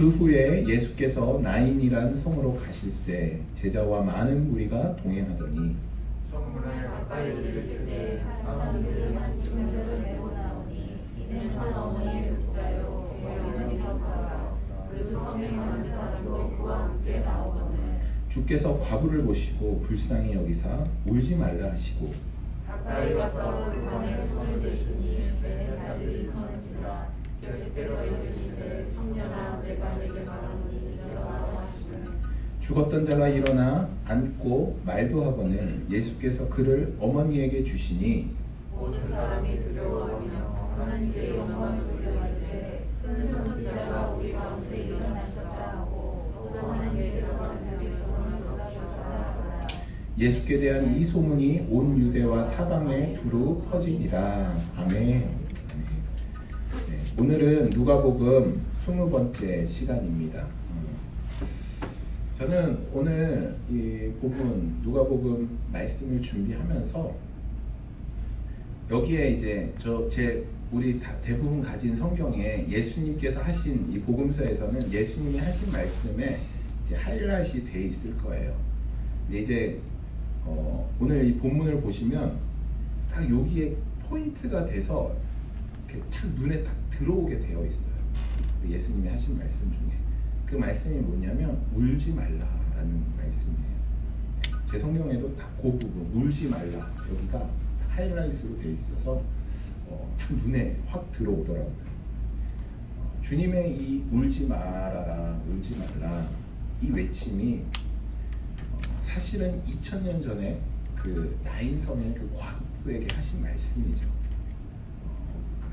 그 후에 예수께서 나인이란 성으로 가실새 제자와 많은 무리가 동행하더니 성문에 가까이 이르실 때 사람들이 한 중들을 메고 나오니 이는 한 어머니의 독자요 어머니는 이렇더라. 그 성에 많은 사람도 그와 함께 나오거늘 주께서 과부를 보시고 불쌍히 여기사 울지 말라 하시고 가까이 가서 그 방에 손을 대시니 내 자들이 서는지라. 예수께서 이르시되 청년아 내가 내게 말하노니 일어나라 하시니 죽었던 자가 일어나 앉고 말도 하거늘 예수께서 그를 어머니에게 주시니 모든 사람이 두려워하며 하나님께 영광을 돌려갈 때 큰 선지자가 우리 가운데 일어나셨다 하고 또 하나님께서 자기에서 거두셨다 하더라. 예수께 대한 이 소문이 온 유대와 사방에 두루 퍼지니라. 아멘. 네, 오늘은 누가복음 20번째 시간입니다. 저는 오늘 이 본문 누가복음 말씀을 준비하면서 여기에 이제 우리 대부분 가진 성경에 예수님께서 하신 이 복음서에서는 예수님이 하신 말씀에 이제 하이라이트이 돼 있을 거예요. 근데 이제 오늘 이 본문을 보시면 딱 여기에 포인트가 돼서 이렇게 딱 눈에 딱 들어오게 되어 있어요. 예수님이 하신 말씀 중에 그 말씀이 뭐냐면 울지 말라라는 말씀이에요. 제 성경에도 딱 그 부분 울지 말라 여기가 하이라이트로 되어 있어서 딱 눈에 확 들어오더라고요. 주님의 이 울지 말아라 울지 말라 이 외침이 사실은 2000년 전에 그 나인성의 그 과부에게 하신 말씀이죠.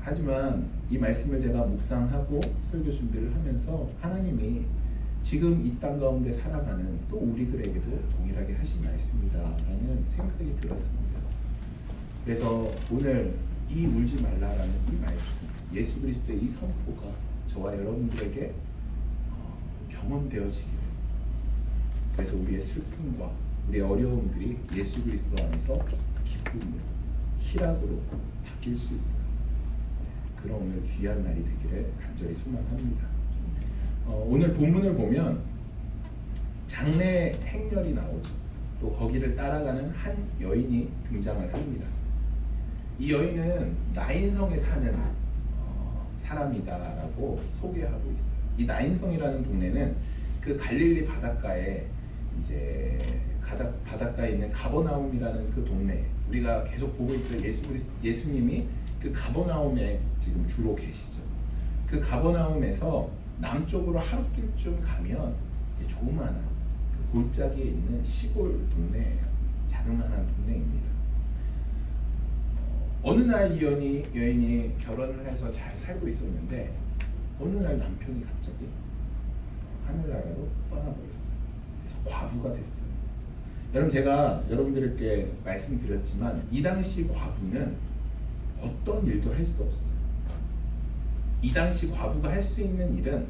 하지만 이 말씀을 제가 묵상하고 설교 준비를 하면서 하나님이 지금 이 땅 가운데 살아가는 또 우리들에게도 동일하게 하신 말씀이다라는 생각이 들었습니다. 그래서 오늘 이 울지 말라라는 이 말씀, 예수 그리스도의 이 선포가 저와 여러분들에게 경험되어지기를, 그래서 우리의 슬픔과 우리의 어려움들이 예수 그리스도 안에서 기쁨으로 희락으로 바뀔 수 있는 그런 오늘 귀한 날이 되기를 간절히 소망합니다. 오늘 본문을 보면 장래 행렬이 나오죠. 또 거기를 따라가는 한 여인이 등장을 합니다. 이 여인은 나인성에 사는 사람이다라고 소개하고 있어요. 이 나인성이라는 동네는 그 갈릴리 바닷가에 이제 바닷가에 있는 가버나움이라는 그 동네, 우리가 계속 보고 있죠. 예수님이 그 가버나움에 지금 주로 계시죠. 그 가버나움에서 남쪽으로 하룻길쯤 가면 조그마한 그 골짜기에 있는 시골 동네예요. 자그마한 동네입니다. 어느 날 이 여인이 결혼을 해서 잘 살고 있었는데 어느 날 남편이 갑자기 하늘나라로 떠나버렸어요. 그래서 과부가 됐어요. 여러분, 제가 여러분들께 말씀드렸지만 이 당시 과부는 어떤 일도 할 수 없어요. 이 당시 과부가 할 수 있는 일은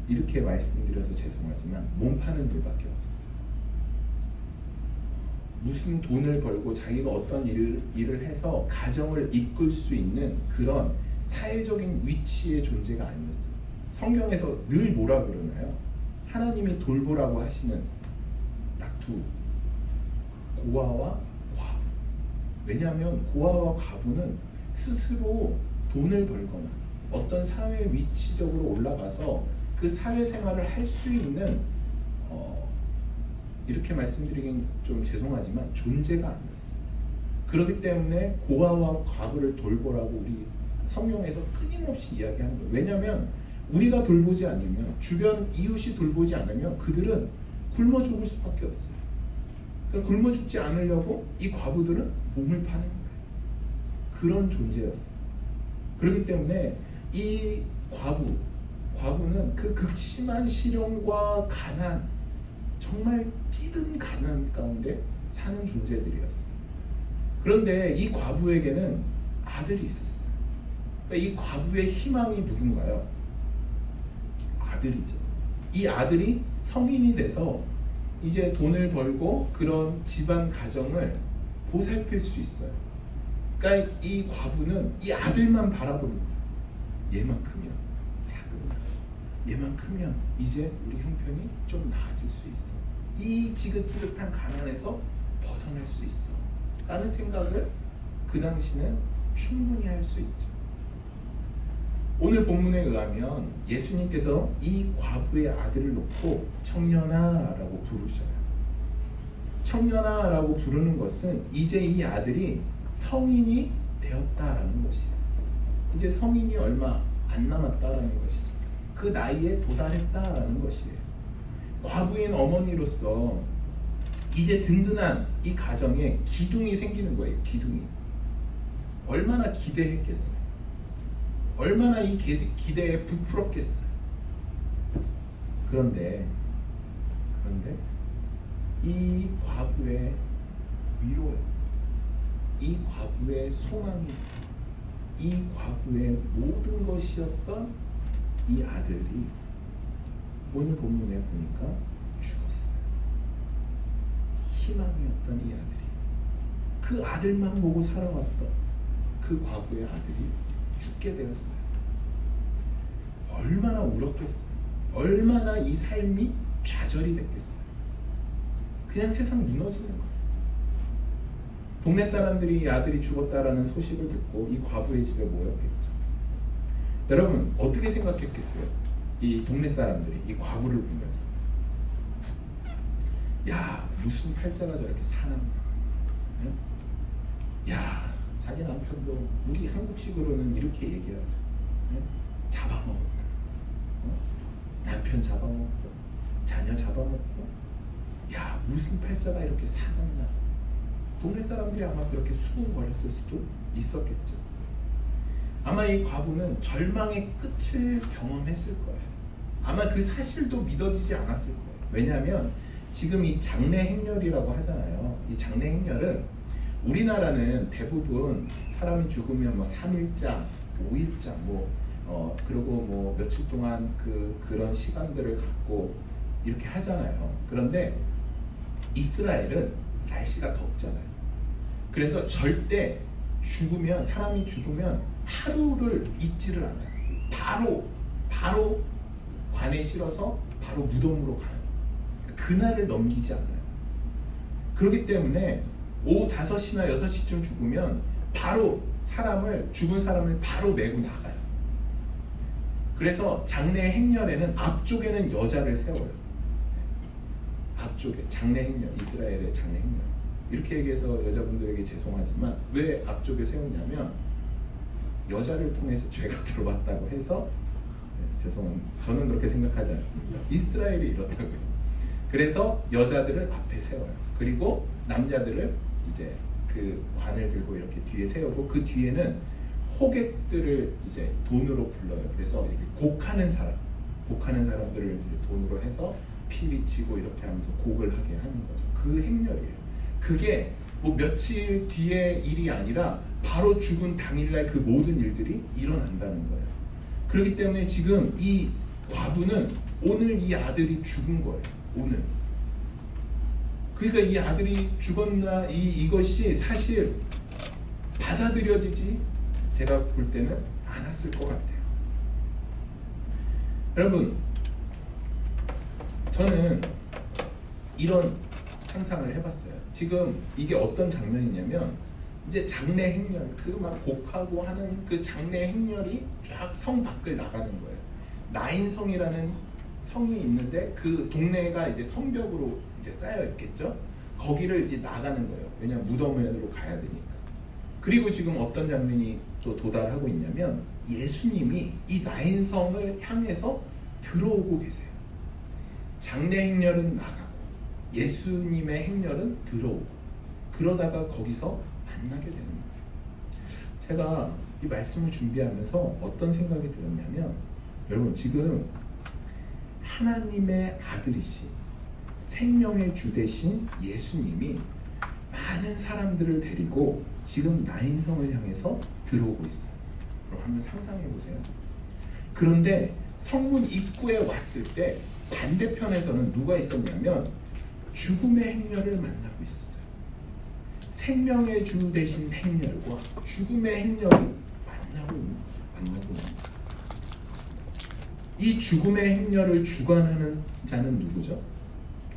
이렇게 말씀드려서 죄송하지만 몸 파는 일밖에 없었어요. 무슨 돈을 벌고 자기가 어떤 일을 해서 가정을 이끌 수 있는 그런 사회적인 위치의 존재가 아니었어요. 성경에서 늘 뭐라 그러나요? 하나님이 돌보라고 하시는 딱 두, 고아와 과부. 왜냐하면 고아와 과부는 스스로 돈을 벌거나 어떤 사회 위치적으로 올라가서 그 사회생활을 할 수 있는 이렇게 말씀드리긴 좀 죄송하지만 존재가 아니었어요. 그렇기 때문에 고아와 과부를 돌보라고 우리 성경에서 끊임없이 이야기하는 거예요. 왜냐하면 우리가 돌보지 않으면, 주변 이웃이 돌보지 않으면 그들은 굶어 죽을 수밖에 없어요. 그러니까 굶어 죽지 않으려고 이 과부들은 몸을 파는 거예요. 그런 존재였어요. 그렇기 때문에 이 과부는 그 극심한 시련과 가난, 정말 찌든 가난 가운데 사는 존재들이었어요. 그런데 이 과부에게는 아들이 있었어요. 그러니까 이 과부의 희망이 누군가요? 아들이죠. 이 아들이 성인이 돼서 이제 돈을 벌고 그런 집안 가정을 보살필 수 있어요. 그러니까 이 과부는 이 아들만 바라보는 거예요. 얘만큼이야. 작은 얘만 크면 이제 우리 형편이 좀 나아질 수 있어. 이 지긋지긋한 가난에서 벗어날 수 있어 라는 생각을 그 당시는 충분히 할 수 있죠. 오늘 본문에 의하면 예수님께서 이 과부의 아들을 놓고 청년아라고 부르셔요. 청년아라고 부르는 것은 이제 이 아들이 성인이 되었다라는 것이에요. 이제 성인이 얼마 안 남았다라는 것이죠. 그 나이에 도달했다라는 것이에요. 과부인 어머니로서 이제 든든한 이 가정에 기둥이 생기는 거예요. 기둥이. 얼마나 기대했겠어요. 얼마나 이 기대에 부풀었겠어요. 그런데 이 과부의 위로, 이 과부의 소망이, 이 과부의 모든 것이었던 이 아들이 오늘 본문에 보니까 죽었어요. 희망이었던 이 아들이, 그 아들만 보고 살아왔던 그 과부의 아들이 죽게 되었어요. 얼마나 울었겠어요. 얼마나 이 삶이 좌절이 됐겠어요. 그냥 세상 무너지는 거예요. 동네 사람들이 이 아들이 죽었다라는 소식을 듣고 이 과부의 집에 모였겠죠. 여러분 어떻게 생각했겠어요? 이 동네 사람들이 이 과부를 보면서, 야 무슨 팔자가 저렇게 사납나, 야 자기 남편도 우리 한국식으로는 이렇게 얘기하죠. 잡아먹었다. 남편 잡아먹고 자녀 잡아먹고, 야 무슨 팔자가 이렇게 사납나. 동네 사람들이 아마 그렇게 수군거렸을 수도 있었겠죠. 아마 이 과부는 절망의 끝을 경험했을 거예요. 아마 그 사실도 믿어지지 않았을 거예요. 왜냐하면 지금 이 장례 행렬이라고 하잖아요. 이 장례 행렬은 우리나라는 대부분 사람이 죽으면 뭐 3일장, 5일장 그리고 뭐 며칠 동안 그런 시간들을 갖고 이렇게 하잖아요. 그런데 이스라엘은 날씨가 덥잖아요. 그래서 절대 사람이 죽으면 하루를 잊지를 않아요. 바로 관에 실어서 바로 무덤으로 가요. 그날을 넘기지 않아요. 그렇기 때문에 오후 5시나 6시쯤 죽으면 바로 죽은 사람을 바로 메고 나가요. 그래서 장례 행렬에는 앞쪽에는 여자를 세워요. 앞쪽에 장례 행렬, 이스라엘의 장례 행렬. 이렇게 얘기해서 여자분들에게 죄송하지만 왜 앞쪽에 세우냐면 여자를 통해서 죄가 들어왔다고 해서, 죄송합니다. 저는 그렇게 생각하지 않습니다. 이스라엘이 이렇다고요. 그래서 여자들을 앞에 세워요. 그리고 남자들을 이제 그 관을 들고 이렇게 뒤에 세우고, 그 뒤에는 호객들을 이제 돈으로 불러요. 그래서 이렇게 곡하는 사람들을 이제 돈으로 해서 피 비치고 이렇게 하면서 곡을 하게 하는 거죠. 그 행렬이에요. 그게 뭐 며칠 뒤의 일이 아니라 바로 죽은 당일날 그 모든 일들이 일어난다는 거예요. 그렇기 때문에 지금 이 과부는 오늘 이 아들이 죽은 거예요. 오늘. 그러니까 이 아들이 죽었나, 이것이 사실 받아들여지지 제가 볼 때는 않았을 것 같아요. 여러분, 저는 이런 상상을 해봤어요. 지금 이게 어떤 장면이냐면, 이제 장례 행렬, 그 막 곡하고 하는 그 장례 행렬이 쫙 성 밖을 나가는 거예요. 나인성이라는 성이 있는데 그 동네가 이제 성벽으로 이제 쌓여 있겠죠. 거기를 이제 나가는 거예요. 왜냐면 무덤으로 가야 되니까. 그리고 지금 어떤 장면이 또 도달하고 있냐면, 예수님이 이 나인성을 향해서 들어오고 계세요. 장례 행렬은 나가고 예수님의 행렬은 들어오고, 그러다가 거기서 만나게 되는 거예요. 제가 이 말씀을 준비하면서 어떤 생각이 들었냐면, 여러분 지금 하나님의 아들이신 생명의 주 되신 예수님이 많은 사람들을 데리고 지금 나인성을 향해서 들어오고 있어요. 그럼 한번 상상해 보세요. 그런데 성문 입구에 왔을 때 반대편에서는 누가 있었냐면 죽음의 행렬을 만나고 있었어요. 생명의 주 되신 행렬과 죽음의 행렬이 만나고 있는 거예요. 이 죽음의 행렬을 주관하는 자는 누구죠?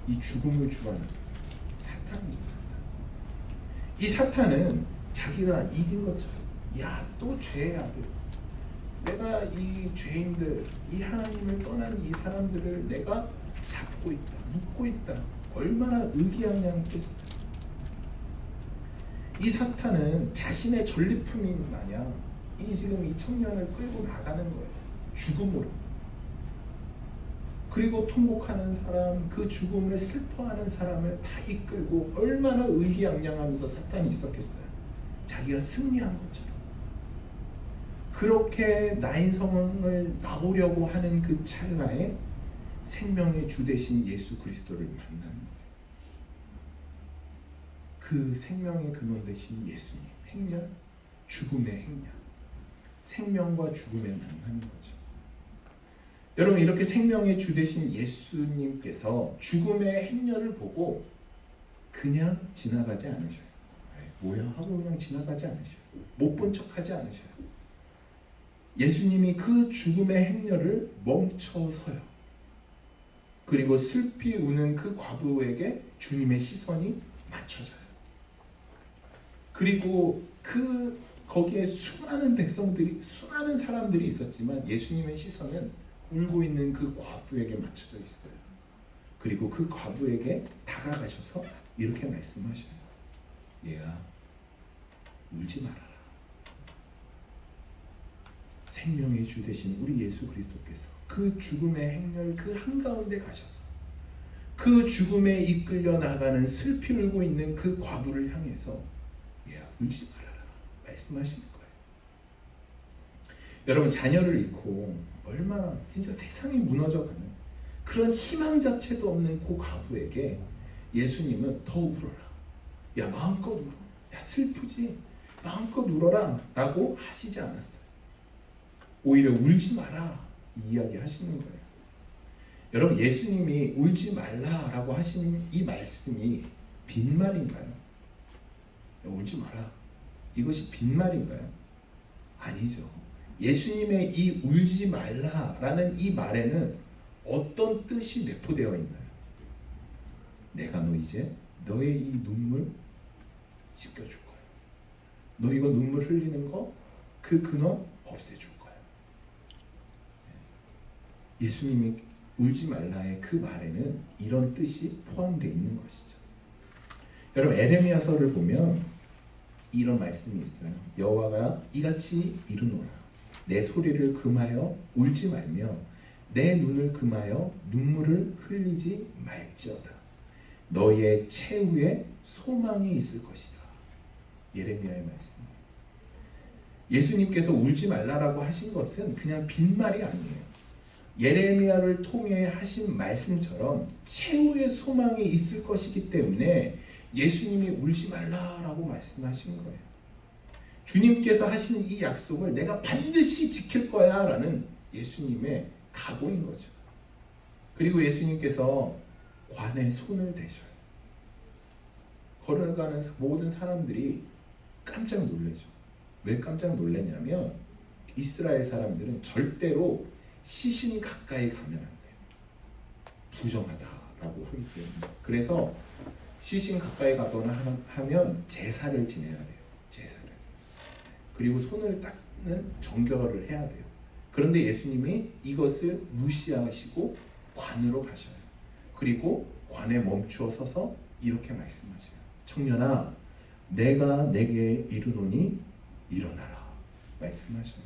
이 죽음을 주관하는 사탄이죠. 사탄. 이 사탄은 자기가 이긴 것처럼, 야, 또 죄의 아들, 내가 이 죄인들, 이 하나님을 떠난 이 사람들을 내가 잡고 있다, 묶고 있다, 얼마나 의기양양했겠어요. 이 사탄은 자신의 전리품인 마냥 지금 이 청년을 끌고 나가는 거예요. 죽음으로. 그리고 통곡하는 사람, 그 죽음을 슬퍼하는 사람을 다 이끌고 얼마나 의기양양하면서 사탄이 있었겠어요. 자기가 승리한 것처럼. 그렇게 나인성을 나오려고 하는 그 찰나에 생명의 주 되신 예수 그리스도를 만나는 거예요. 그 생명의 근원 되신 예수님, 행렬, 죽음의 행렬, 생명과 죽음의 만나는 거죠. 여러분, 이렇게 생명의 주 되신 예수님께서 죽음의 행렬을 보고 그냥 지나가지 않으셔요. 뭐야 하고 그냥 지나가지 않으셔요. 못 본 척하지 않으셔요. 예수님이 그 죽음의 행렬을 멈춰서요. 그리고 슬피 우는 그 과부에게 주님의 시선이 맞춰져요. 그리고 거기에 수많은 백성들이, 수많은 사람들이 있었지만 예수님의 시선은 울고 있는 그 과부에게 맞춰져 있어요. 그리고 그 과부에게 다가가셔서 이렇게 말씀하셔요. 얘야, 울지 말아라. 생명의 주 되신 우리 예수 그리스도께서 그 죽음의 행렬 그 한가운데 가셔서 그 죽음에 이끌려 나가는 슬피 울고 있는 그 과부를 향해서 야, 울지 말아라 말씀하시는 거예요. 여러분, 자녀를 잃고 얼마나 진짜 세상이 무너져가는 그런 희망 자체도 없는 그 과부에게 예수님은 더 울어라. 야, 마음껏 울어. 야, 슬프지? 마음껏 울어라 라고 하시지 않았어요. 오히려 울지 마라 이야기 하시는 거예요. 여러분, 예수님이 울지 말라라고 하시는 이 말씀이 빈말인가요? 울지 마라, 이것이 빈말인가요? 아니죠. 예수님의 이 울지 말라라는 이 말에는 어떤 뜻이 내포되어 있나요? 내가 너 이제 너의 이 눈물 씻겨줄 거야. 너 이거 눈물 흘리는 거 그 근원 없애줄 거야. 예수님이 울지 말라의 그 말에는 이런 뜻이 포함되어 있는 것이죠. 여러분, 에레미야서를 보면 이런 말씀이 있어요. 여호와가 이같이 이르노라. 내 소리를 금하여 울지 말며 내 눈을 금하여 눈물을 흘리지 말지어다. 너의 최후에 소망이 있을 것이다. 예레미야의 말씀. 예수님께서 울지 말라라고 하신 것은 그냥 빈말이 아니에요. 예레미야를 통해 하신 말씀처럼 최후의 소망이 있을 것이기 때문에 예수님이 울지 말라라고 말씀하신 거예요. 주님께서 하신 이 약속을 내가 반드시 지킬 거야 라는 예수님의 각오인 거죠. 그리고 예수님께서 관에 손을 대셔요. 걸어가는 모든 사람들이 깜짝 놀라죠. 왜 깜짝 놀랐냐면 이스라엘 사람들은 절대로 시신이 가까이 가면 안 돼요. 부정하다라고 하기 때문에. 그래서 시신 가까이 가거나 하면 제사를 지내야 돼요. 제사를. 그리고 손을 닦는 정결을 해야 돼요. 그런데 예수님이 이것을 무시하시고 관으로 가셔요. 그리고 관에 멈추어 서서 이렇게 말씀하셔요. 청년아, 내가 내게 이르노니 일어나라 말씀하셔요.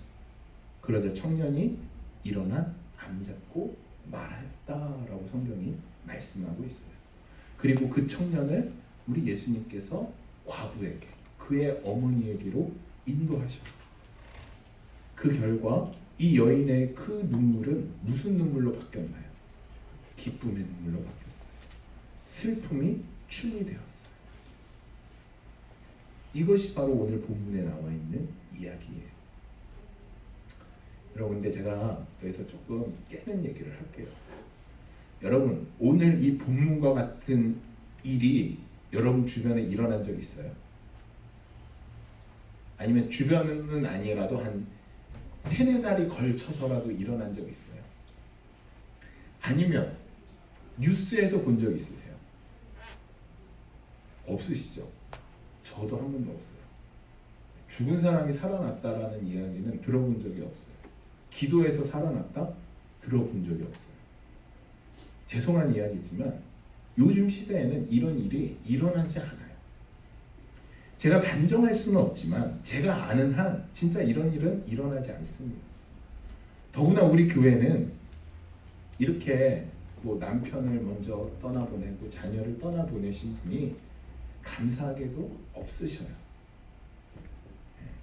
그러자 청년이 일어나 앉았고 말했다라고 성경이 말씀하고 있어요. 그리고 그 청년을 우리 예수님께서 과부에게, 그의 어머니에게로 인도하셔요. 그 결과 이 여인의 그 눈물은 무슨 눈물로 바뀌었나요? 기쁨의 눈물로 바뀌었어요. 슬픔이 춤이 되었어요. 이것이 바로 오늘 본문에 나와 있는 이야기예요. 여러분, 근데 제가 여기서 조금 깨는 얘기를 할게요. 여러분, 오늘 이 본문과 같은 일이 여러분 주변에 일어난 적 있어요? 아니면 주변은 아니라도 한 3-4달이 걸쳐서라도 일어난 적 있어요? 아니면 뉴스에서 본 적 있으세요? 없으시죠? 저도 한 번도 없어요. 죽은 사람이 살아났다라는 이야기는 들어본 적이 없어요. 기도해서 살아났다? 들어본 적이 없어요. 죄송한 이야기지만 요즘 시대에는 이런 일이 일어나지 않아요. 제가 단정할 수는 없지만 제가 아는 한 진짜 이런 일은 일어나지 않습니다. 더구나 우리 교회는 이렇게 뭐 남편을 먼저 떠나보내고 자녀를 떠나보내신 분이 감사하게도 없으셔요.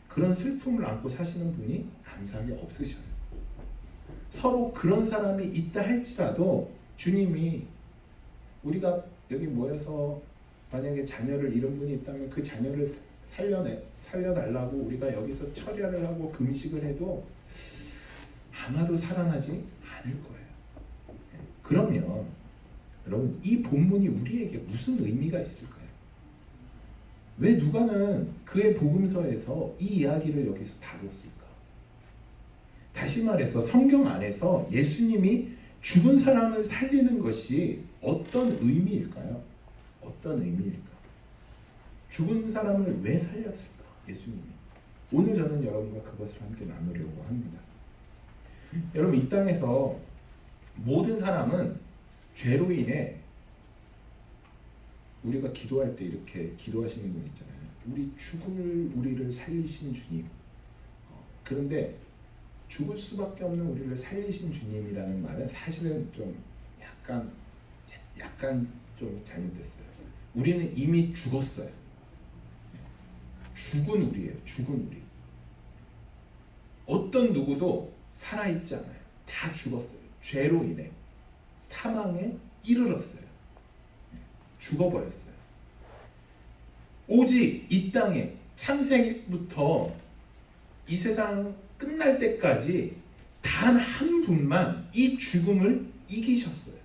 그런 슬픔을 안고 사시는 분이 감사하게 없으셔요. 서로 그런 사람이 있다 할지라도 주님이 우리가 여기 모여서 만약에 자녀를 잃은 분이 있다면 그 자녀를 살려달라고 우리가 여기서 철야를 하고 금식을 해도 아마도 살아나지 않을 거예요. 그러면 여러분 이 본문이 우리에게 무슨 의미가 있을까요? 왜 누가는 그의 복음서에서 이 이야기를 여기서 다뤘을까? 다시 말해서 성경 안에서 예수님이 죽은 사람을 살리는 것이 어떤 의미일까요? 어떤 의미일까? 죽은 사람을 왜 살렸을까? 예수님이. 오늘 저는 여러분과 그것을 함께 나누려고 합니다. 여러분 이 땅에서 모든 사람은 죄로 인해 우리가 기도할 때 이렇게 기도하시는 분 있잖아요. 우리를 살리신 주님. 그런데 죽을 수밖에 없는 우리를 살리신 주님이라는 말은 사실은 좀 약간 좀 잘못됐어요. 우리는 이미 죽었어요. 죽은 우리예요. 죽은 우리. 어떤 누구도 살아있지 않아요. 다 죽었어요. 죄로 인해 사망에 이르렀어요. 죽어버렸어요. 오직 이 땅에 창세기부터 이 세상 끝날 때까지 단 한 분만 이 죽음을 이기셨어요.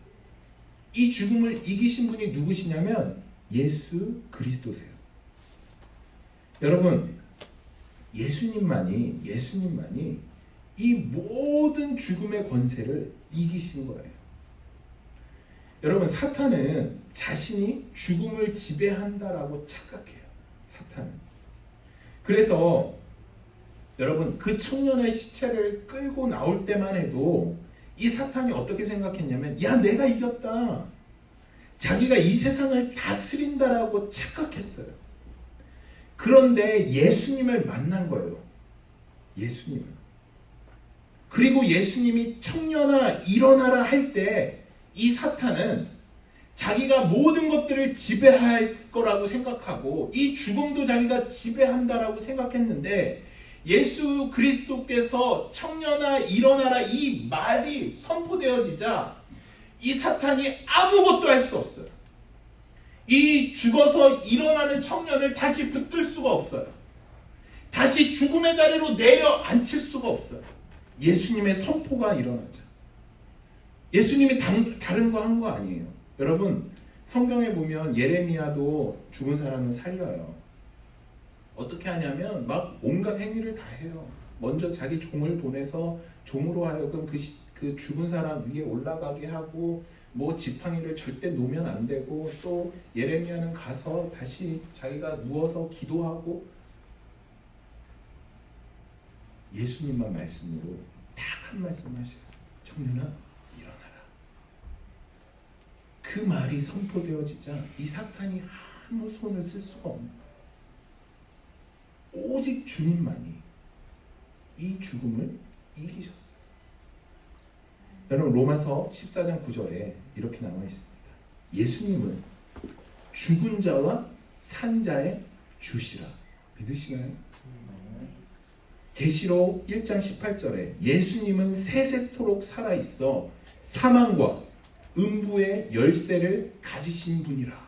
이 죽음을 이기신 분이 누구시냐면 예수 그리스도세요. 여러분 예수님만이 이 모든 죽음의 권세를 이기신 거예요. 여러분 사탄은 자신이 죽음을 지배한다라고 착각해요. 사탄은. 그래서 여러분 그 청년의 시체를 끌고 나올 때만 해도 이 사탄이 어떻게 생각했냐면 야 내가 이겼다. 자기가 이 세상을 다스린다라고 착각했어요. 그런데 예수님을 만난 거예요. 예수님을. 그리고 예수님이 청년아 일어나라 할 때 이 사탄은 자기가 모든 것들을 지배할 거라고 생각하고 이 죽음도 자기가 지배한다라고 생각했는데 예수 그리스도께서 청년아 일어나라 이 말이 선포되어지자 이 사탄이 아무것도 할 수 없어요. 이 죽어서 일어나는 청년을 다시 붙들 수가 없어요. 다시 죽음의 자리로 내려앉힐 수가 없어요. 예수님의 선포가 일어나자. 예수님이 다른 거 한 거 아니에요. 여러분 성경에 보면 예레미야도 죽은 사람을 살려요. 어떻게 하냐면 막 온갖 행위를 다 해요. 먼저 자기 종을 보내서 종으로 하여금 그 죽은 사람 위에 올라가게 하고 뭐 지팡이를 절대 놓으면 안 되고 또 예레미야는 가서 다시 자기가 누워서 기도하고 예수님만 말씀으로 딱 한 말씀 하셔요. 청년아 일어나라. 그 말이 선포되어지자 이 사탄이 아무 손을 쓸 수가 없는 거예요. 오직 주님만이 이 죽음을 이기셨어요. 여러분 로마서 14장 9절에 이렇게 나와 있습니다. 예수님은 죽은 자와 산 자의 주시라. 믿으시나요? 계시록 1장 18절에 예수님은 세세토록 살아있어 사망과 음부의 열쇠를 가지신 분이라.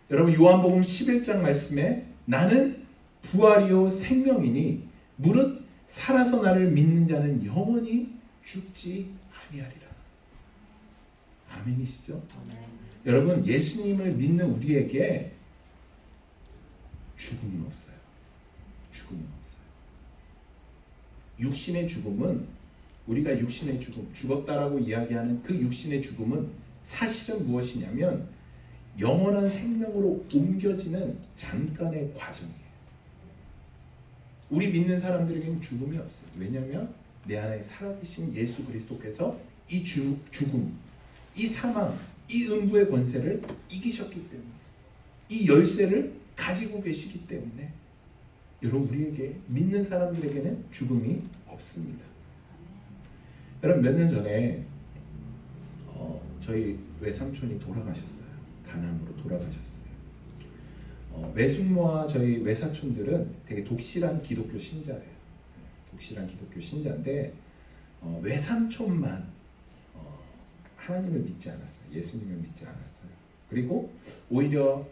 여러분 요한복음 11장 말씀에 나는 부활이요 생명이니 무릇 살아서 나를 믿는 자는 영원히 죽지 아니하리라. 아멘이시죠? 아멘. 여러분 예수님을 믿는 우리에게 죽음은 없어요. 죽음은 없어요. 육신의 죽음은 우리가 육신의 죽음, 죽었다라고 이야기하는 그 육신의 죽음은 사실은 무엇이냐면 영원한 생명으로 옮겨지는 잠깐의 과정이에요. 우리 믿는 사람들에게는 죽음이 없어요. 왜냐하면 내 안에 살아계신 예수 그리스도께서 이 죽음, 이 사망, 이 음부의 권세를 이기셨기 때문에, 이 열쇠를 가지고 계시기 때문에 여러분, 우리에게 믿는 사람들에게는 죽음이 없습니다. 여러분, 몇 년 전에 저희 외삼촌이 돌아가셨어요. 간암으로 돌아가셨어요. 외숙모와 저희 외사촌들은 되게 독실한 기독교 신자예요. 독실한 기독교 신자인데 외삼촌만 하나님을 믿지 않았어요. 예수님을 믿지 않았어요. 그리고 오히려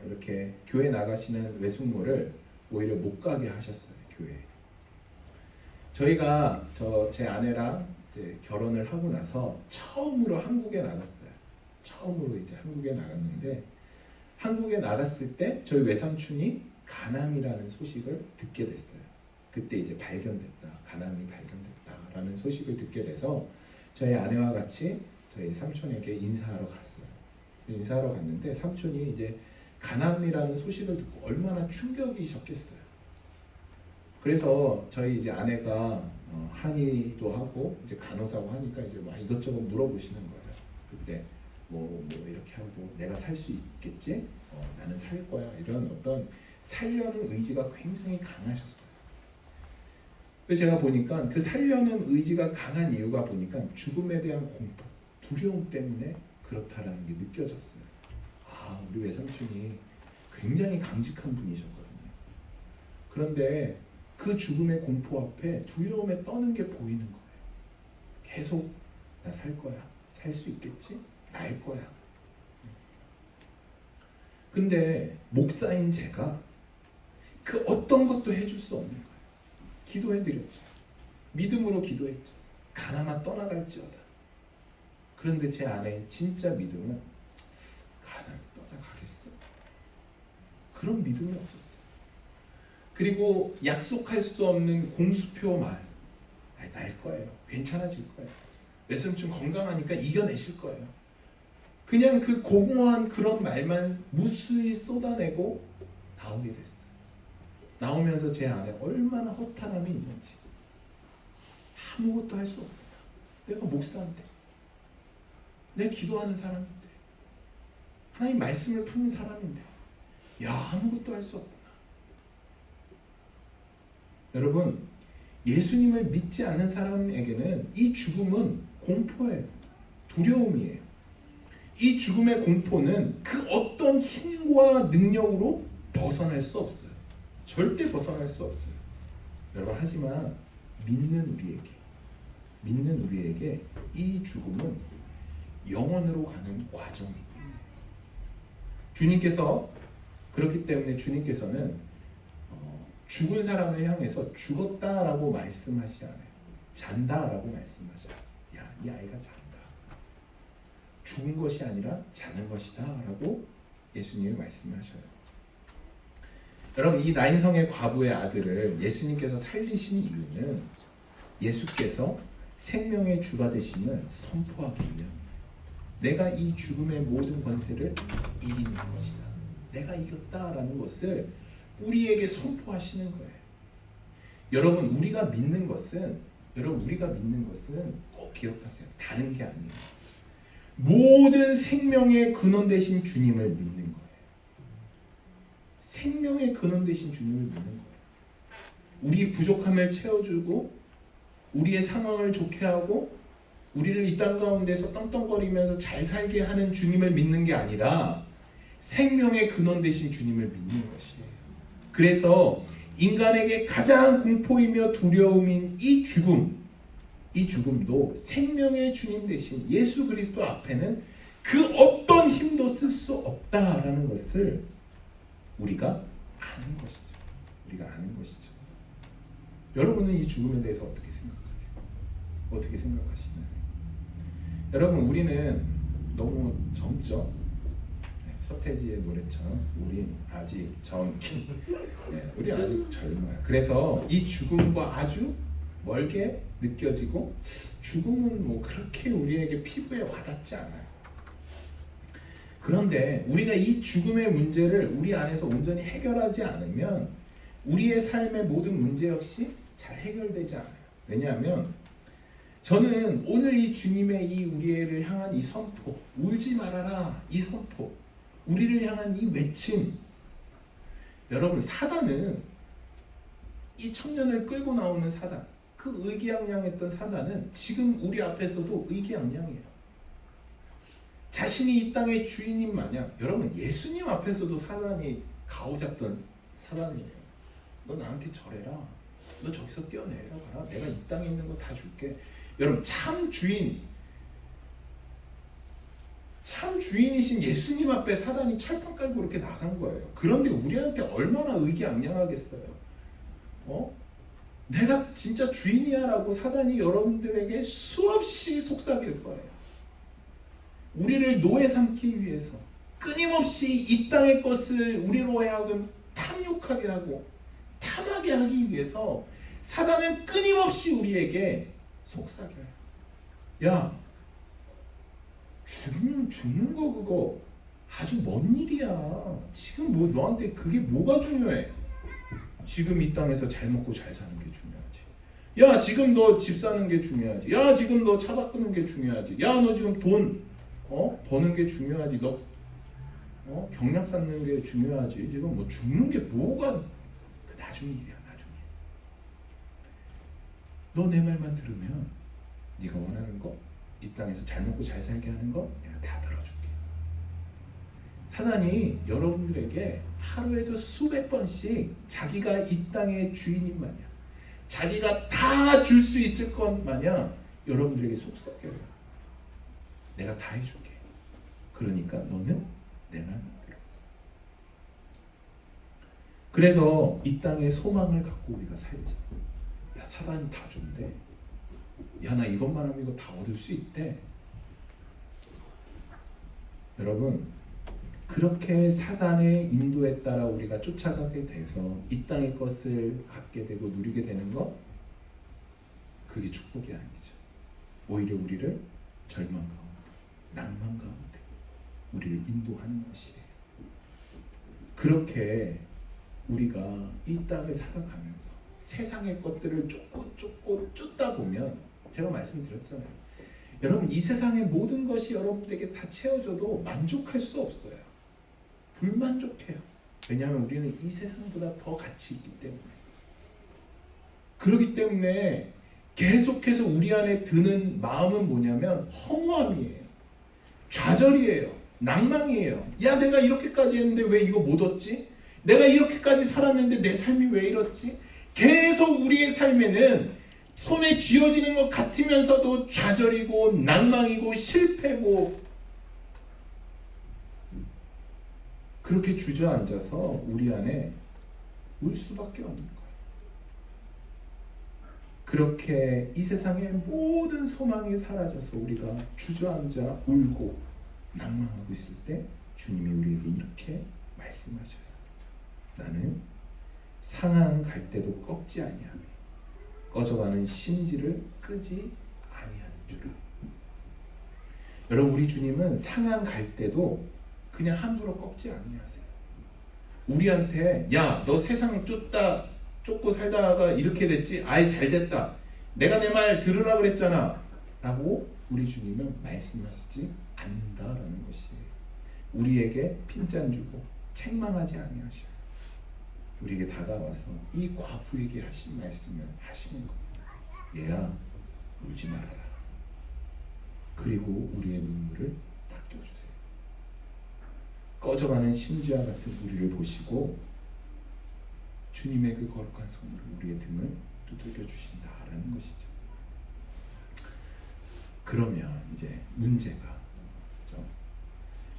이렇게 교회 나가시는 외숙모를 오히려 못 가게 하셨어요. 교회에. 저희가 제 아내랑 이제 결혼을 하고 나서 처음으로 한국에 나갔어요. 처음으로 이제 한국에 나갔는데, 한국에 나갔을 때 저희 외삼촌이 간암이라는 소식을 듣게 됐어요. 그때 이제 발견됐다, 간암이 발견됐다라는 소식을 듣게 돼서 저희 아내와 같이 저희 삼촌에게 인사하러 갔어요. 인사하러 갔는데 삼촌이 이제 간암이라는 소식을 듣고 얼마나 충격이셨겠어요. 그래서 저희 이제 아내가 한의도 하고 이제 간호사고 하니까 이제 막 이것저것 물어보시는 거예요. 그때 뭐 이렇게 하고 내가 살 수 있겠지? 나는 살 거야. 이런 어떤 살려는 의지가 굉장히 강하셨어요. 그래서 제가 보니까 그 살려는 의지가 강한 이유가 보니까 죽음에 대한 공포, 두려움 때문에 그렇다라는 게 느껴졌어요. 아, 우리 외삼촌이 굉장히 강직한 분이셨거든요. 그런데 그 죽음의 공포 앞에 두려움에 떠는 게 보이는 거예요. 계속 나 살 거야. 살 수 있겠지? 나일 거야. 근데 목사인 제가 그 어떤 것도 해줄 수 없는 거예요. 기도해드렸죠. 믿음으로 기도했죠. 가나마 떠나갈지어다. 그런데 제 안에 진짜 믿음은 가나마 떠나가겠어? 그런 믿음이 없었어요. 그리고 약속할 수 없는 공수표 말, 날 거예요. 괜찮아질 거예요. 외삼촌 건강하니까 이겨내실 거예요. 그냥 그 공허한 그런 말만 무수히 쏟아내고 나오게 됐어요. 나오면서 제 안에 얼마나 허탈함이 있는지. 아무것도 할 수 없다. 내가 목사인데, 내가 기도하는 사람인데, 하나님 말씀을 푸는 사람인데, 아무것도 할 수 없구나. 여러분, 예수님을 믿지 않는 사람에게는 이 죽음은 공포예요. 두려움이에요. 이 죽음의 공포는 그 어떤 힘과 능력으로 벗어날 수 없어요. 절대 벗어날 수 없어요. 여러분, 하지만 믿는 우리에게 이 죽음은 영원으로 가는 과정이에요. 주님께서, 그렇기 때문에 주님께서는 죽은 사람을 향해서 죽었다라고 말씀하시지 않아요. 잔다라고 말씀하셔요. 이 아이가 잔다. 죽은 것이 아니라 자는 것이다 라고 예수님이 말씀하셔요. 여러분, 이 나인성의 과부의 아들을 예수님께서 살리신 이유는 예수께서 생명의 주가 되심을 선포하기 위함입니다. 내가 이 죽음의 모든 권세를 이기는 것이다. 내가 이겼다라는 것을 우리에게 선포하시는 거예요. 여러분, 우리가 믿는 것은 꼭 기억하세요. 다른 게 아니에요. 모든 생명의 근원 되신 주님을 믿는 거예요. 생명의 근원 되신 주님을 믿는 거예요. 우리 부족함을 채워주고 우리의 상황을 좋게 하고 우리를 이 땅 가운데서 떵떵거리면서 잘 살게 하는 주님을 믿는 게 아니라 생명의 근원 되신 주님을 믿는 것이에요. 그래서 인간에게 가장 공포이며 두려움인 이 죽음도 생명의 주님 되신 예수 그리스도 앞에는 그 어떤 힘도 쓸 수 없다라는 것을 우리가 아는 것이죠. 여러분은 이 죽음에 대해서 어떻게 생각하세요? 어떻게 생각하시나요? 여러분, 우리는 너무 젊죠? 서태지의 노래처럼 우린 아직 젊기. 우리 아직 젊어요. 그래서 이 죽음과 아주 멀게 느껴지고 죽음은 뭐 그렇게 우리에게 피부에 와닿지 않아요. 그런데 우리가 이 죽음의 문제를 우리 안에서 온전히 해결하지 않으면 우리의 삶의 모든 문제 역시 잘 해결되지 않아요. 왜냐하면 저는 오늘 이 주님의 이 우리를 향한 이 선포, 울지 말아라 이 선포, 우리를 향한 이 외침, 여러분 사단은 이 청년을 끌고 나오는 사단, 그 의기양양했던 사단은 지금 우리 앞에서도 의기양양해요. 자신이 이 땅의 주인인 마냥, 여러분 예수님 앞에서도 사단이 가오잡던 사단이에요. 너 나한테 절해라. 너 저기서 뛰어내려가라. 내가 이 땅에 있는 거 다 줄게. 여러분 참 주인이신 예수님 앞에 사단이 철판 깔고 이렇게 나간 거예요. 그런데 우리한테 얼마나 의기양양하겠어요. 내가 진짜 주인이야 라고 사단이 여러분들에게 수없이 속삭일 거예요. 우리를 노예 삼기 위해서 끊임없이 이 땅의 것을 우리로 하여금 탐욕하게 하고 탐하게 하기 위해서 사단은 끊임없이 우리에게 속삭여요. 야, 죽는 거 그거 아주 먼 일이야. 지금 뭐 너한테 그게 뭐가 중요해? 지금 이 땅에서 잘 먹고 잘 사는 게 중요하지. 야, 지금 너 집 사는 게 중요하지. 야, 지금 너 차 바꾸는 게 중요하지. 야, 너 지금 돈 버는 게 중요하지. 너 경력 쌓는 게 중요하지. 지금 뭐 죽는 게 뭐가 그 나중 일이야. 나중에. 너 내 말만 들으면 네가 원하는 거, 이 땅에서 잘 먹고 잘 살게 하는 거 내가 다 들어줄게. 사단이 여러분들에게 하루에도 수백 번씩 자기가 이 땅의 주인인 마냥, 자기가 다 줄 수 있을 것 마냥 여러분들에게 속삭여요. 내가 다 해줄게. 그러니까 너는 내 말만 들어. 그래서 이 땅에 소망을 갖고 우리가 살자. 야, 사단이 다 준대. 야, 나 이것만 하면 이거 다 얻을 수 있대. 여러분, 그렇게 사단의 인도에 따라 우리가 쫓아가게 돼서 이 땅의 것을 갖게 되고 누리게 되는 것, 그게 축복이 아니죠. 오히려 우리를 절망 가운데, 낭만 가운데 우리를 인도하는 것이에요. 그렇게 우리가 이 땅을 살아가면서 세상의 것들을 쫓다 보면, 제가 말씀드렸잖아요. 여러분, 이 세상의 모든 것이 여러분들에게 다 채워져도 만족할 수 없어요. 불만족해요. 왜냐하면 우리는 이 세상보다 더 가치 있기 때문에. 그렇기 때문에 계속해서 우리 안에 드는 마음은 뭐냐면 허무함이에요. 좌절이에요. 낭망이에요. 야, 내가 이렇게까지 했는데 왜 이거 못 얻지? 내가 이렇게까지 살았는데 내 삶이 왜 이렇지? 계속 우리의 삶에는 손에 쥐어지는 것 같으면서도 좌절이고 낭망이고 실패고, 그렇게 주저앉아서 우리 안에 울 수밖에 없는 거예요. 그렇게 이 세상의 모든 소망이 사라져서 우리가 주저앉아 울고 낭망하고 있을 때 주님이 우리에게 이렇게 말씀하셔요. 나는 상한 갈 때도 꺾지 아니하며 꺼져가는 심지를 끄지 아니하는 주라. 여러분, 우리 주님은 상한 갈 때도 그냥 함부로 꺾지 아니하세요. 우리한테 야, 너 세상 쫓고 살다가 이렇게 됐지? 아이, 잘 됐다. 내가 내 말 들으라 그랬잖아. 라고 우리 주님은 말씀하시지 않는다라는 것이에요. 우리에게 핀잔 주고 책망하지 아니하셔요. 우리에게 다가와서 이 과부에게 하신 말씀을 하시는 겁니다. 얘야, 울지 말아라. 그리고 우리의 눈물을 닦여주세요. 꺼져가는 심지와 같은 우리를 보시고 주님의 그 거룩한 손으로 우리의 등을 두들겨 주신다라는 것이죠. 그러면 이제 문제가, 그렇죠?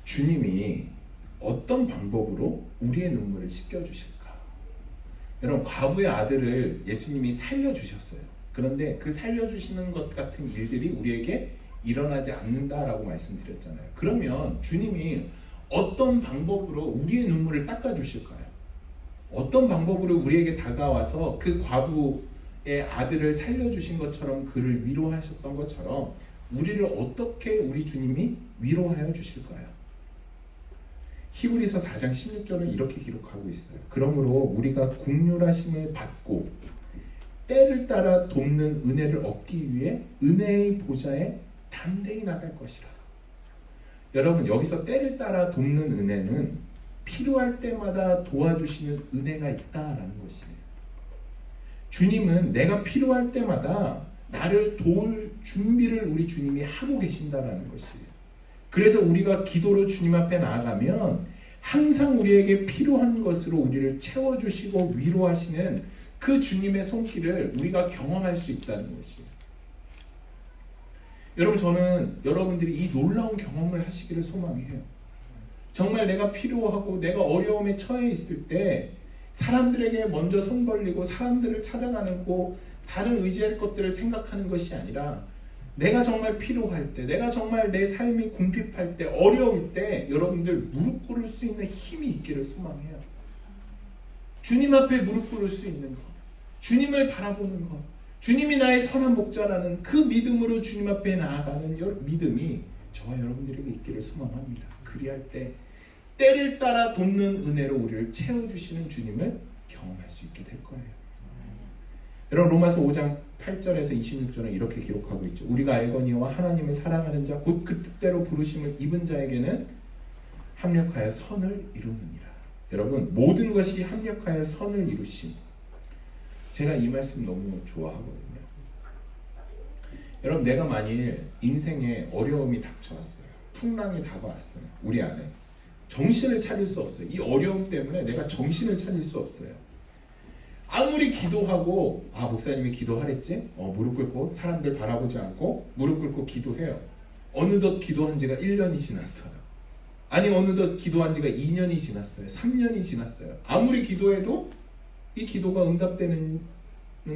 주님이 어떤 방법으로 우리의 눈물을 씻겨주실까? 여러분, 과부의 아들을 예수님이 살려주셨어요. 그런데 그 살려주시는 것 같은 일들이 우리에게 일어나지 않는다라고 말씀드렸잖아요. 그러면 주님이 어떤 방법으로 우리의 눈물을 닦아주실까요? 어떤 방법으로 우리에게 다가와서 그 과부의 아들을 살려주신 것처럼 그를 위로하셨던 것처럼 우리를 어떻게 우리 주님이 위로하여 주실까요? 히브리서 4장 16절은 이렇게 기록하고 있어요. 그러므로 우리가 긍휼하심을 받고 때를 따라 돕는 은혜를 얻기 위해 은혜의 보좌에 담대히 나갈 것이라. 여러분, 여기서 때를 따라 돕는 은혜는 필요할 때마다 도와주시는 은혜가 있다라는 것이에요. 주님은 내가 필요할 때마다 나를 도울 준비를 우리 주님이 하고 계신다라는 것이에요. 그래서 우리가 기도로 주님 앞에 나아가면 항상 우리에게 필요한 것으로 우리를 채워주시고 위로하시는 그 주님의 손길을 우리가 경험할 수 있다는 것이에요. 여러분, 저는 여러분들이 이 놀라운 경험을 하시기를 소망해요. 정말 내가 필요하고 내가 어려움에 처해 있을 때 사람들에게 먼저 손 벌리고 사람들을 찾아가고 다른 의지할 것들을 생각하는 것이 아니라 내가 정말 필요할 때, 내가 정말 내 삶이 궁핍할 때, 어려울 때 여러분들 무릎 꿇을 수 있는 힘이 있기를 소망해요. 주님 앞에 무릎 꿇을 수 있는 것, 주님을 바라보는 것, 주님이 나의 선한 목자라는 그 믿음으로 주님 앞에 나아가는 믿음이 저와 여러분들에게 있기를 소망합니다. 그리할 때 때를 따라 돕는 은혜로 우리를 채워주시는 주님을 경험할 수 있게 될 거예요. 여러분, 로마서 5장 8절에서 26절은 이렇게 기록하고 있죠. 우리가 알거니와 하나님을 사랑하는 자 곧 그 뜻대로 부르심을 입은 자에게는 합력하여 선을 이루느니라. 여러분, 모든 것이 합력하여 선을 이루심. 제가 이 말씀 너무 좋아하거든요. 여러분, 내가 만일 인생에 어려움이 닥쳐왔어요. 풍랑이 다가왔어요. 우리 안에 정신을 차릴 수 없어요. 이 어려움 때문에 내가 정신을 차릴 수 없어요. 아무리 기도하고 목사님이 기도하랬지? 무릎 꿇고 사람들 바라보지 않고 무릎 꿇고 기도해요. 어느덧 기도한 지가 1년이 지났어요. 아니, 어느덧 기도한 지가 2년이 지났어요. 3년이 지났어요. 아무리 기도해도 이 기도가 응답되는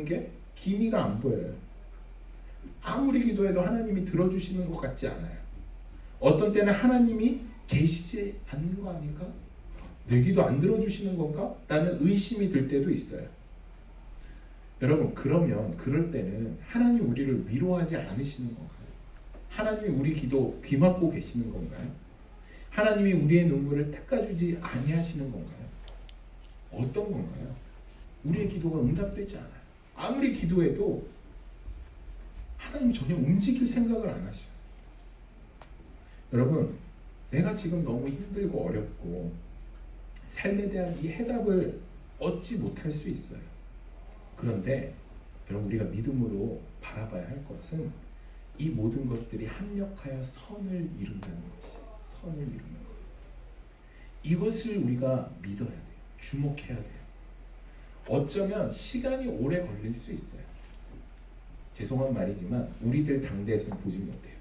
게 기미가 안 보여요. 아무리 기도해도 하나님이 들어주시는 것 같지 않아요. 어떤 때는 하나님이 계시지 않는 거 아닌가? 내 기도 안 들어주시는 건가? 라는 의심이 들 때도 있어요. 여러분, 그러면 그럴 때는 하나님 우리를 위로하지 않으시는 건가요? 하나님이 우리 기도 귀막고 계시는 건가요? 하나님이 우리의 눈물을 닦아주지 아니하시는 건가요? 어떤 건가요? 우리의 기도가 응답되지 않아요. 아무리 기도해도 하나님이 전혀 움직일 생각을 안 하셔요. 여러분, 내가 지금 너무 힘들고 어렵고 삶에 대한 이 해답을 얻지 못할 수 있어요. 그런데 여러분, 우리가 믿음으로 바라봐야 할 것은 이 모든 것들이 합력하여 선을 이룬다는 것이에요. 선을 이루는 것. 이것을 우리가 믿어야 돼요. 주목해야 돼요. 어쩌면 시간이 오래 걸릴 수 있어요. 죄송한 말이지만 우리들 당대에서는 보지 못해요.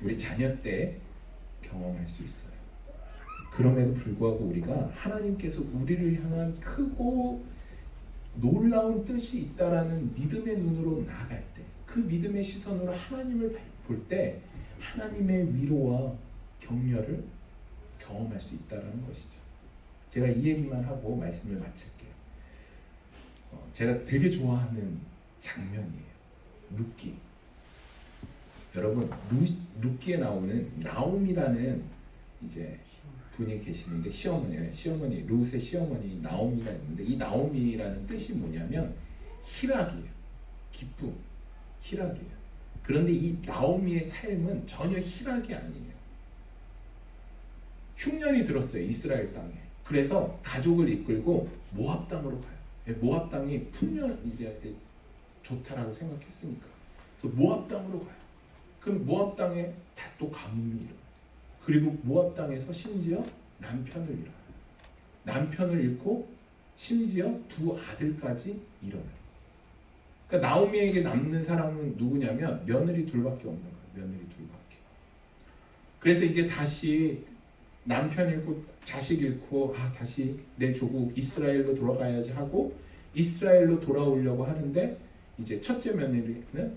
우리 자녀 때 경험할 수 있어요. 그럼에도 불구하고 우리가 하나님께서 우리를 향한 크고 놀라운 뜻이 있다라는 믿음의 눈으로 나아갈 때, 그 믿음의 시선으로 하나님을 볼 때 하나님의 위로와 격려를 경험할 수 있다라는 것이죠. 제가 이 얘기만 하고 말씀을 마칠게요. 제가 되게 좋아하는 장면이에요. 룻기. 여러분, 룻기에 나오는 나옴이라는 이제 분이 계시는데, 시어머니 룻의 시어머니 나오미가 있는데, 이 나오미라는 뜻이 뭐냐면 희락이에요. 기쁨, 희락이에요. 그런데 이 나오미의 삶은 전혀 희락이 아니에요. 흉년이 들었어요, 이스라엘 땅에. 그래서 가족을 이끌고 모압 땅으로 가요. 모압 땅이 풍년 이제 좋다라고 생각했으니까. 그래서 모압 땅으로 가요. 그럼 모압 땅에 다 또 가뭄이 일어나요. 그리고 모압 땅에서 심지어 남편을 잃어요. 남편을 잃고 심지어 두 아들까지 잃어요. 그러니까 나오미에게 남는 사람은 누구냐면 며느리 둘밖에 없는 거예요. 며느리 둘밖에. 그래서 이제 다시 남편 잃고 자식 잃고 다시 내 조국 이스라엘로 돌아가야지 하고 이스라엘로 돌아오려고 하는데 이제 첫째 며느리는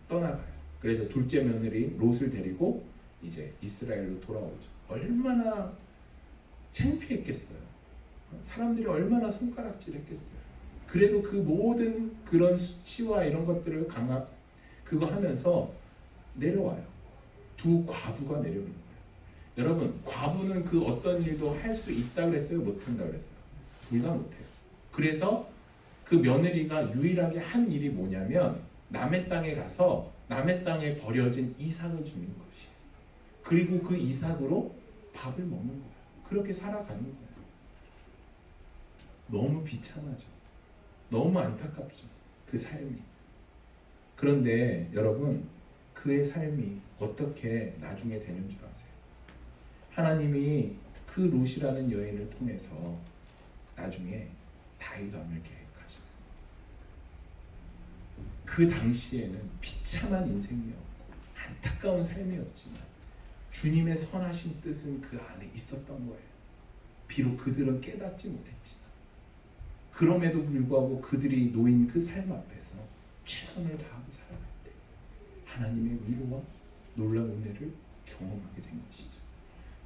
떠나가요. 그래서 둘째 며느리 롯을 데리고 이제 이스라엘로 돌아오죠. 얼마나 창피했겠어요. 사람들이 얼마나 손가락질했겠어요. 그래도 그 모든 그런 수치와 이런 것들을 그거 하면서 내려와요. 두 과부가 내려오는 거예요. 여러분, 과부는 그 어떤 일도 할 수 있다 그랬어요? 못한다 그랬어요? 둘 다 못해요. 그래서 그 며느리가 유일하게 한 일이 뭐냐면 남의 땅에 가서 남의 땅에 버려진 이삭을 주는 것이에요. 그리고 그 이삭으로 밥을 먹는 거예요. 그렇게 살아가는 거예요. 너무 비참하죠. 너무 안타깝죠. 그 삶이. 그런데 여러분, 그의 삶이 어떻게 나중에 되는 줄 아세요? 하나님이 그 롯이라는 여인을 통해서 나중에 다윗왕을 계획하시는. 그 당시에는 비참한 인생이었고 안타까운 삶이었지만 주님의 선하신 뜻은 그 안에 있었던 거예요. 비록 그들은 깨닫지 못했지만 그럼에도 불구하고 그들이 놓인 그 삶 앞에서 최선을 다하고 살아갈 때 하나님의 위로와 놀라운 은혜를 경험하게 된 것이죠.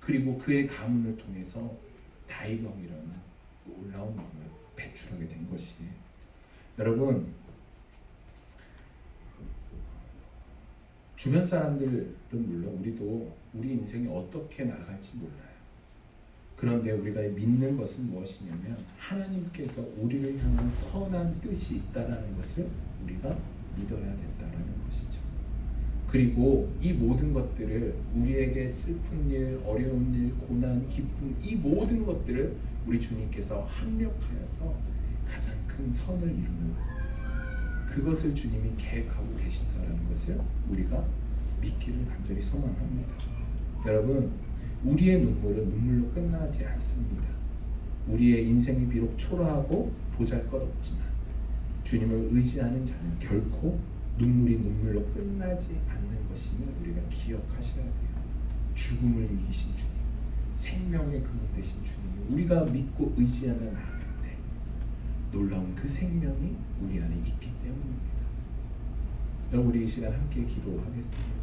그리고 그의 가문을 통해서 다윗왕이라는 놀라운 왕을 배출하게 된 것이에요. 여러분, 주변 사람들은 물론 우리도 우리 인생이 어떻게 나갈지 몰라요. 그런데 우리가 믿는 것은 무엇이냐면 하나님께서 우리를 향한 선한 뜻이 있다라는 것을 우리가 믿어야 된다라는 것이죠. 그리고 이 모든 것들을 우리에게 슬픈 일, 어려운 일, 고난, 기쁨 이 모든 것들을 우리 주님께서 합력하여서 가장 큰 선을 이루는 그것을 주님이 계획하고 계신다라는 것을 우리가 믿기를 간절히 소망합니다. 여러분, 우리의 눈물은 눈물로 끝나지 않습니다. 우리의 인생이 비록 초라하고 보잘것없지만 주님을 의지하는 자는 결코 눈물이 눈물로 끝나지 않는 것임을 우리가 기억하셔야 돼요. 죽음을 이기신 주님, 생명의 근원 되신 주님을 우리가 믿고 의지하며 나아갈 때 놀라운 그 생명이 우리 안에 있기 때문입니다. 여러분, 우리 이 시간 함께 기도하겠습니다.